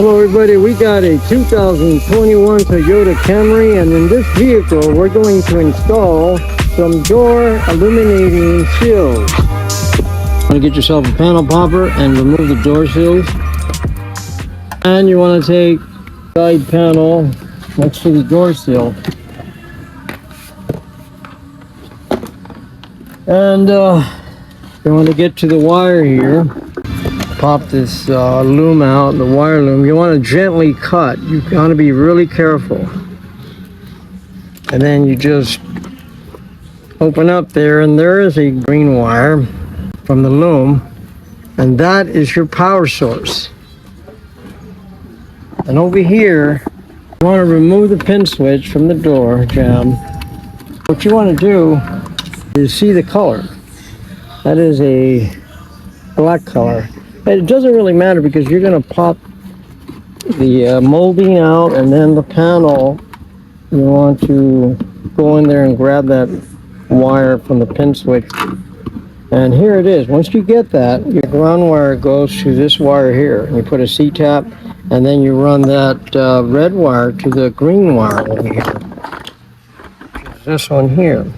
Hello everybody, we got a 2021 Toyota Camry, and in this vehicle we're going to install some door illuminating sills. You want to get yourself a panel popper and remove the door sills. And you want to take the side panel next to the door sill. And you want to get to the wire here. Pop this loom out, the wire loom. You want to gently cut. You want to be really careful. And then you just open up there, and there is a green wire from the loom, and that is your power source. And over here, you want to remove the pin switch from the door jamb. What you want to do is see the color. That is a black color. It doesn't really matter because you're going to pop the molding out, and then the panel, you want to go in there and grab that wire from the pin switch. And here it is. Once you get that, your ground wire goes to this wire here. And you put a C-tap, and then you run that red wire to the green wire over here, which is this one here.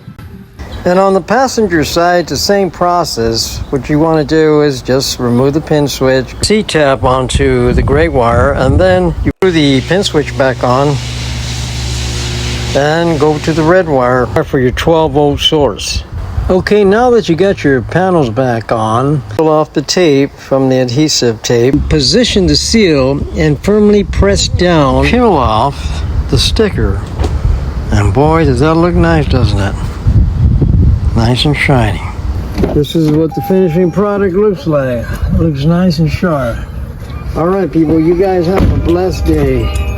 And on the passenger side, the same process. What you want to do is just remove the pin switch, C-tap onto the gray wire, and then you put the pin switch back on, and go to the red wire for your 12-volt source. Okay, now that you got your panels back on, pull off the tape from the adhesive tape, position the seal, and firmly press down, peel off the sticker. And boy, does that look nice, doesn't it? Nice and shiny. This is what the finishing product looks like. Looks nice and sharp. All right, people, you guys have a blessed day.